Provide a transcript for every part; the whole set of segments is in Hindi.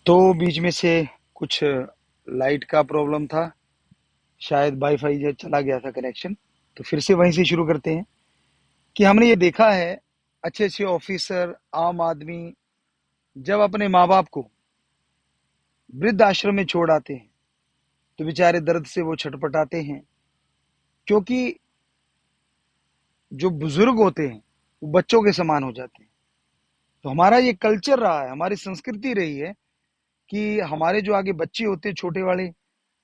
तो बीच में से कुछ लाइट का प्रॉब्लम था, शायद वाईफाई जो चला गया था कनेक्शन। तो फिर से वहीं से शुरू करते हैं कि हमने ये देखा है, अच्छे अच्छे ऑफिसर, आम आदमी जब अपने माँ बाप को वृद्ध आश्रम में छोड़ आते हैं तो बेचारे दर्द से वो छटपटाते हैं, क्योंकि जो बुजुर्ग होते हैं वो बच्चों के समान हो जाते हैं। तो हमारा ये कल्चर रहा है, हमारी संस्कृति रही है कि हमारे जो आगे बच्चे होते हैं छोटे वाले,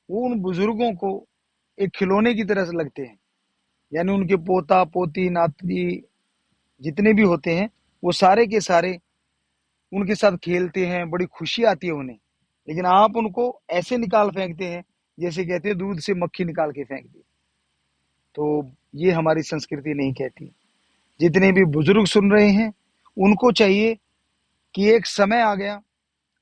वो उन बुजुर्गों को एक खिलौने की तरह से लगते हैं। यानी उनके पोता पोती नाती जितने भी होते हैं, वो सारे के सारे उनके साथ खेलते हैं, बड़ी खुशी आती है उन्हें। लेकिन आप उनको ऐसे निकाल फेंकते हैं, जैसे कहते हैं दूध से मक्खी निकाल के फेंक दी। तो ये हमारी संस्कृति नहीं कहती। जितने भी बुजुर्ग सुन रहे हैं, उनको चाहिए कि एक समय आ गया,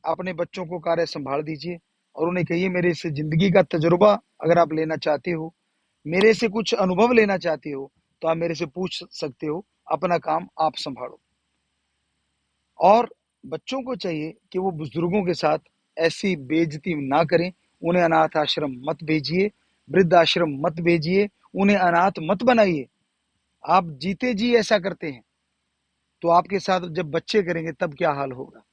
अपने बच्चों को कार्य संभाल दीजिए और उन्हें कहिए मेरे से जिंदगी का तजुर्बा अगर आप लेना चाहते हो, मेरे से कुछ अनुभव लेना चाहते हो, तो आप मेरे से पूछ सकते हो। अपना काम आप संभालो। और बच्चों को चाहिए कि वो बुजुर्गों के साथ ऐसी बेइज्जती ना करें। उन्हें अनाथ आश्रम मत भेजिए, वृद्ध आश्रम मत भेजिए, उन्हें अनाथ मत बनाइए। आप जीते जी ऐसा करते हैं, तो आपके साथ जब बच्चे करेंगे तब क्या हाल होगा।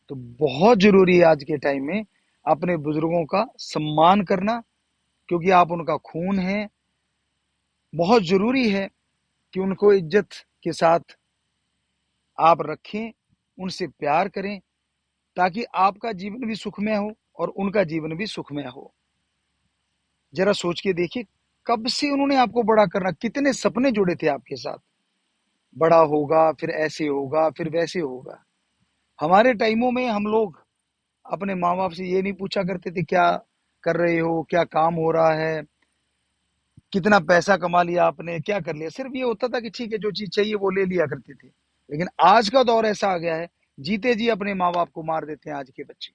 तो बहुत जरूरी है आज के टाइम में अपने बुजुर्गों का सम्मान करना, क्योंकि आप उनका खून है। बहुत जरूरी है कि उनको इज्जत के साथ आप रखें, उनसे प्यार करें, ताकि आपका जीवन भी सुखमय हो और उनका जीवन भी सुखमय हो। जरा सोच के देखिए, कब से उन्होंने आपको बड़ा करना, कितने सपने जुड़े थे आपके साथ। बड़ा होगा, फिर ऐसे होगा, फिर वैसे होगा। हमारे टाइमों में हम लोग अपने माँ बाप से ये नहीं पूछा करते थे क्या कर रहे हो, क्या काम हो रहा है, कितना पैसा कमा लिया आपने, क्या कर लिया। सिर्फ ये होता था कि ठीक है, जो चीज चाहिए वो ले लिया करते थे। लेकिन आज का दौर ऐसा आ गया है, जीते जी अपने माँ बाप को मार देते हैं आज के बच्चे।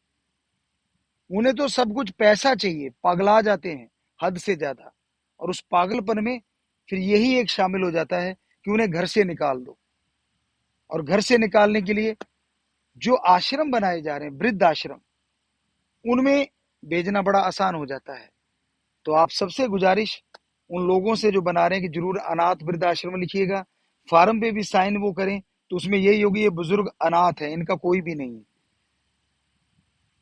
उन्हें तो सब कुछ पैसा चाहिए, पगला जाते हैं हद से ज्यादा। और उस पागलपन में फिर यही एक शामिल हो जाता है कि उन्हें घर से निकाल दो। और घर से निकालने के लिए जो आश्रम बनाए जा रहे हैं, वृद्ध आश्रम, उनमें भेजना बड़ा आसान हो जाता है। तो आप सबसे गुजारिश उन लोगों से जो बना रहे हैं कि जरूर अनाथ वृद्ध आश्रम लिखिएगा, फार्म पे भी साइन वो करें, तो उसमें यही होगी ये बुजुर्ग अनाथ है, इनका कोई भी नहीं है।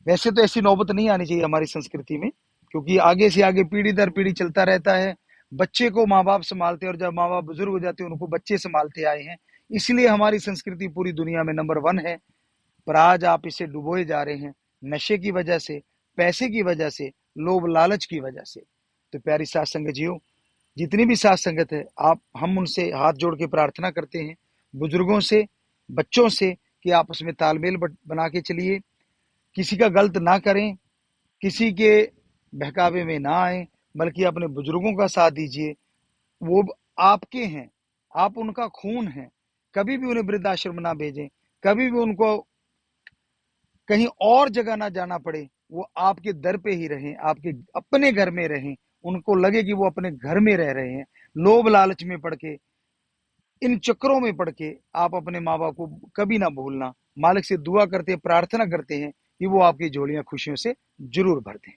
वैसे तो ऐसी नौबत नहीं आनी चाहिए हमारी संस्कृति में, क्योंकि आगे से आगे पीढ़ी दर पीढ़ी चलता रहता है। बच्चे को माँ बाप संभालते हैं और जब माँ बाप बुजुर्ग हो जाते हैं उनको बच्चे संभालते आए हैं। इसलिए हमारी संस्कृति पूरी दुनिया में नंबर वन है। पर आज आप इसे डुबोए जा रहे हैं, नशे की वजह से, पैसे की वजह से, लोभ लालच की वजह से। तो प्यारी साथ संगत जियो, जितनी भी साथ संगत है, आप हम उनसे हाथ जोड़ के प्रार्थना करते हैं, बुजुर्गों से, बच्चों से, कि आपस में तालमेल बना के चलिए, किसी का गलत ना करें, किसी के बहकावे में ना आए, बल्कि अपने बुजुर्गों का साथ दीजिए। वो आपके हैं, आप उनका खून हैं। कभी भी उन्हें वृद्धाश्रम ना भेजें, कभी भी उनको कहीं और जगह ना जाना पड़े। वो आपके दर पे ही रहें, आपके अपने घर में रहें। उनको लगे कि वो अपने घर में रह रहे हैं। लोभ लालच में पड़ के, इन चक्करों में पड़ के आप अपने माँ बाप को कभी ना भूलना। मालिक से दुआ करते, प्रार्थना करते हैं कि वो आपकी झोलियां खुशियों से जरूर भर दें।